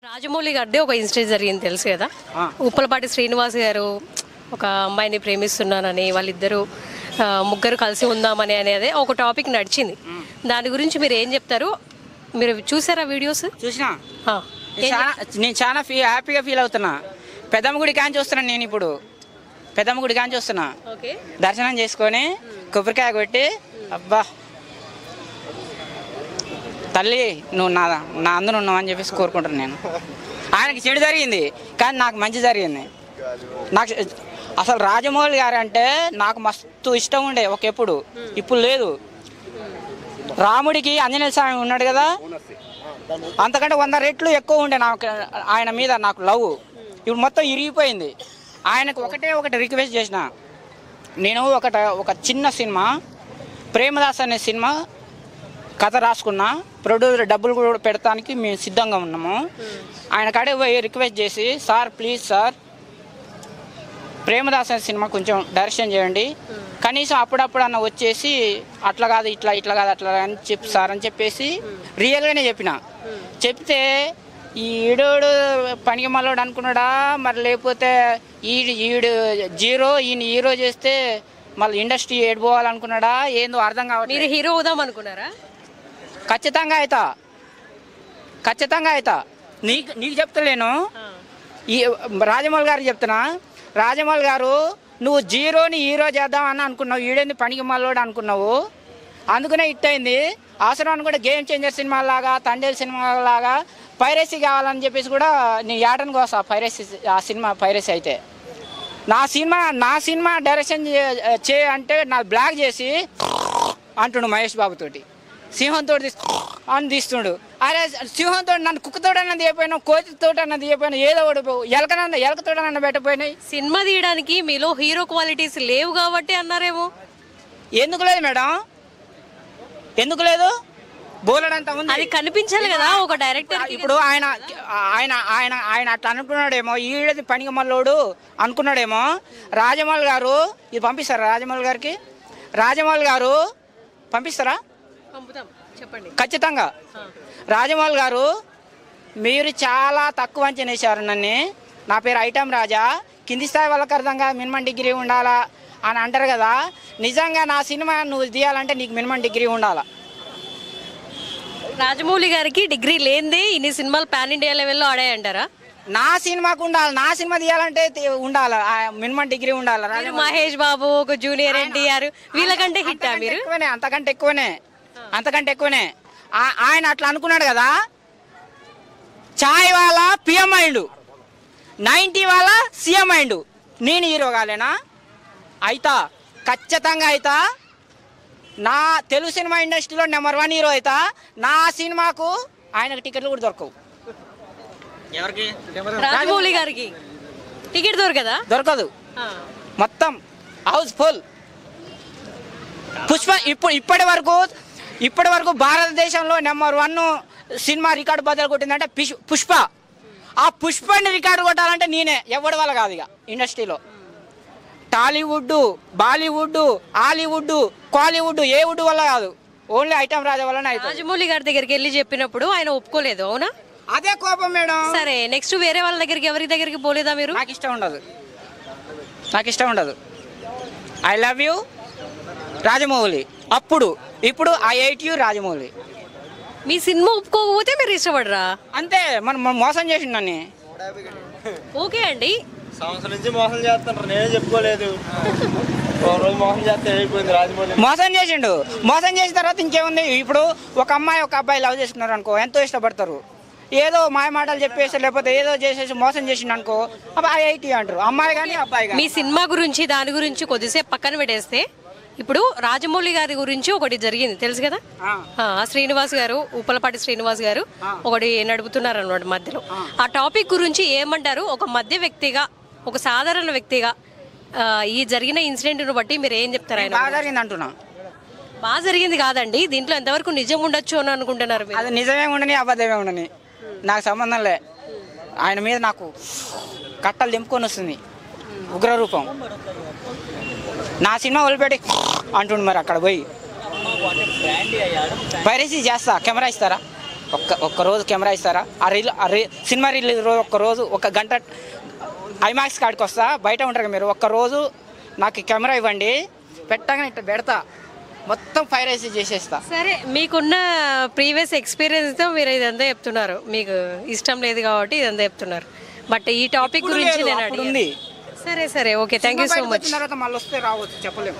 రాజమౌళి గారిది ఒక ఇన్సిడెంట్ జరిగింది తెలుసు కదా. ఉప్పలపాటి శ్రీనివాస్ గారు ఒక అమ్మాయిని ప్రేమిస్తున్నానని వాళ్ళిద్దరూ ముగ్గురు కలిసి ఉందామని అనేది ఒక టాపిక్ నడిచింది. దాని గురించి మీరు ఏం చెప్తారు? మీరు చూసారా వీడియోస్? చూసినా. నేను చాలా హ్యాపీగా ఫీల్ అవుతున్నా. పెద్దమ్మ గుడి కాంచి వస్తున్నాను. నేను ఇప్పుడు పెద్దమ్మ గుడి కాంచి వస్తున్నా. దర్శనం చేసుకొని కొబ్బరికాయ కొట్టి అబ్బా తల్లి నువ్వు నా అందరూ ఉన్నావు అని చెప్పేసి కోరుకుంటాను. నేను ఆయనకి చెడు జరిగింది కానీ నాకు మంచి జరిగింది. నాకు అసలు రాజమౌళి గారు అంటే నాకు మస్తు ఇష్టం ఉండే ఒకప్పుడు, ఇప్పుడు లేదు. రాముడికి ఆంజనేయ స్వామి ఉన్నాడు కదా, అంతకంటే 100 రెట్లు ఎక్కువ ఉండే నాకు ఆయన మీద నాకు లవ్. ఇప్పుడు మొత్తం ఇరిగిపోయింది. ఆయనకు ఒకటి రిక్వెస్ట్ చేసిన. నేను ఒక చిన్న సినిమా ప్రేమదాస్ అనే సినిమా కథ రాసుకున్నా, ప్రొడ్యూసర్ డబ్బులు కూడా పెడతానికి మేము సిద్ధంగా ఉన్నాము. ఆయన కాడికి పోయి రిక్వెస్ట్ చేసి, సార్ ప్లీజ్ సార్ ప్రేమదాస్ అనే సినిమా కొంచెం డైరెక్షన్ చేయండి, కనీసం అప్పుడప్పుడు అన్న వచ్చేసి అట్లా కాదు ఇట్లా కాదు అట్లా అని చెప్పి సార్ అని చెప్పేసి రియల్గానే చెప్పిన. చెప్తే ఈడోడు పనికి మళ్ళోడు అనుకున్నాడా మరి, లేకపోతే ఈడు జీరో ఈయన హీరో చేస్తే మళ్ళీ ఇండస్ట్రీ ఏడిపోవాలనుకున్నాడా ఏందో అర్థం కావాలి. మీరు హీరో అవుదాం అనుకున్నారా? ఖచ్చితంగా అవుతా. నీకు చెప్తలేను, ఈ రాజమౌళి గారు చెప్తున్నా. రాజమౌళి గారు నువ్వు జీరోని హీరో చేద్దామని అనుకున్నావు, ఈడేంది పనికి మళ్ళోడు అనుకున్నావు, అందుకనే హిట్ అయింది. అవసరాన్ని కూడా గేమ్ చేంజర్ సినిమా లాగా, తండేల్ సినిమా లాగా పైరసీ కావాలని చెప్పేసి కూడా నేను ఏటనికి వస్తా. ఆ సినిమా పైరసీ అయితే నా సినిమా డైరెక్షన్ అంటే నా బ్లాక్ చేసి అంటుండు మహేష్ బాబుతోటి, సింహంతో అని తీస్తుండు. అరే సింహంతో నన్ను కుక్కతోటి అన్నది అయిపోయినా, కోతితోటి అన్నది అయిపోయినా, ఏదో ఒకటి ఎలకతోటి అన్న పెట్టపోయినాయి. సినిమా తీయడానికి మీలో హీరో క్వాలిటీస్ లేవు కాబట్టి అన్నారేమో. ఎందుకు లేదు మేడం, ఎందుకు లేదు? బోలెడంత ఉంది, అది కనిపించాలి కదా ఒక డైరెక్టర్. ఇప్పుడు ఆయన అట్లా అనుకున్నాడేమో, ఈడది పనికి మళ్ళోడు అనుకున్నాడేమో. రాజమౌళి గారు ఇది పంపిస్తారా? రాజమౌళి గారు పంపిస్తారా? చెప్పండి. ఖచ్చితంగా. రాజమౌళి గారు మీరు చాలా తక్కువ అంచనా వేశారు నన్ను. నా పేరు ఐటమ్ రాజా, కింది స్థాయి వాళ్ళకి అర్థంగా మినిమం డిగ్రీ ఉండాలా అని అంటారు కదా. నిజంగా నా సినిమా నువ్వు తీయాలంటే నీకు మినిమం డిగ్రీ ఉండాలా. రాజమౌళి గారికి డిగ్రీ లేనిదే ఇన్ని సినిమాలు పాన్ ఇండియా లెవెల్లో ఆడాయంటారా? నా సినిమాకు ఉండాలి, నా సినిమా తీయాలంటే ఉండాలి, మినిమం డిగ్రీ ఉండాలి. మహేష్ బాబు, ఒక జూనియర్ ఎన్టీఆర్ వీళ్ళకంటే హిట్ మీరు? అంతకంటే ఎక్కువనే. ఆయన అట్లా అనుకున్నాడు కదా. ఛాయ్ వాళ్ళ పిఎం అయిండు, 90 వాళ్ళ సీఎం అయిండు. నేను హీరో కాలేనా? ఖచ్చితంగా అయితా. నా తెలుగు సినిమా ఇండస్ట్రీలో నెంబర్ 1 హీరో అవుతా. నా సినిమాకు ఆయనకు టికెట్లు కూడా దొరకవు. ఎవరికి? రాజమౌళి గారికి టికెట్ దొరకదు. మొత్తం హౌస్ ఫుల్. పుష్ప ఇప్పటి వరకు భారతదేశంలో నెంబర్ 1 సినిమా రికార్డు బదులు కొట్టిందంటే పుష్ప. ఆ పుష్పని రికార్డు కొట్టాలంటే నేనే, ఎవరి వల్ల కాదు. ఇక ఇండస్ట్రీలో టాలీవుడ్, బాలీవుడ్, హాలీవుడ్, కాలీవుడ్ ఏ వుడ్ వల్ల కాదు, ఓన్లీ ఐటమ్ రాజా వల్ల. రాజమౌళి గారి దగ్గరికి వెళ్ళి చెప్పినప్పుడు ఆయన ఒప్పుకోలేదు, అవునా? అదే కోపం మేడం. సరే, నెక్స్ట్ వేరే వాళ్ళ దగ్గరికి ఎవరి దగ్గరికి పోలేదా మీరు? నాకు ఇష్టం ఉండదు. I love you Rajamouli. ఇప్పుడు ఐ హేట్ యూ రాజమౌళి. మీ సినిమా ఒప్పుకోకపోతే మీరు ఇష్టపడరా? అంతే. మనం మోసం చేసిండు నన్ను. ఓకే అండి, సంవత్సరం నుంచి మోసం చేస్తున్నారు, నేనే చెప్పుకోలేదు. మోసం చేసిండు. మోసం చేసిన తర్వాత ఇంకేముంది? ఇప్పుడు ఒక అమ్మాయి ఒక అబ్బాయి లవ్ చేసుకున్నారు అనుకో, ఎంతో ఇష్టపడతారు. ఏదో మాయ మాటలు చెప్పేసి లేకపోతే ఏదో చేసేసి మోసం చేసిండు అనుకో, ఐఐటి అంటారు, అమ్మాయి కానీ అబ్బాయి కానీ. మీ సినిమా గురించి దాని గురించి కొద్దిసేపు పక్కన పెట్టేస్తే, ఇప్పుడు రాజమౌళి గారి గురించి ఒకటి జరిగింది తెలుసు కదా. శ్రీనివాస్ గారు, ఉప్పలపాటి శ్రీనివాస్ గారు ఒకటి నడుపుతున్నారు అన్నమాట మధ్యలో. ఆ టాపిక్ గురించి ఏమంటారు? ఒక మధ్య వ్యక్తిగా, ఒక సాధారణ వ్యక్తిగా ఈ జరిగిన ఇన్సిడెంట్ను బట్టి మీరు ఏం చెప్తారు? ఆయన బాగా జరిగింది అంటున్నా. బాగా జరిగింది కాదండి, దీంట్లో ఎంతవరకు నిజం ఉండొచ్చు అని అనుకుంటున్నారు? అది నిజమే ఉండని, అబద్ధమే ఉండని నాకు సంబంధం లే. ఆయన మీద నాకు కట్టలు దింపుకొని వస్తుంది ఉగ్రరూపం. నా సినిమా వదిలిపెట్టి అంటుండు. మరి అక్కడ పోయి పైరసీ చేస్తా, కెమెరా ఇస్తారా? ఒక్క రోజు కెమెరా ఇస్తారా? సినిమా రిలీజ్ రోజు ఒక్క గంట ఐమాక్స్ కాడికి వస్తా, బయట ఉంటారు మీరు, ఒక్కరోజు నాకు కెమెరా ఇవ్వండి, పెట్టగానే ఇట్లా పెడతా, మొత్తం ఫైర్ వేసి చేసేస్తా. సరే, మీకున్న ప్రీవియస్ ఎక్స్పీరియన్స్తో మీరు ఇదంతా చెప్తున్నారు, మీకు ఇష్టం లేదు కాబట్టి ఇదంతా చెప్తున్నారు. బట్ ఈ టాపిక్ గురించి నేను అడిగాను. సరే okay, thank you so much. తర్వాత మళ్ళీ వస్తే రావచ్చు, చెప్పలేము.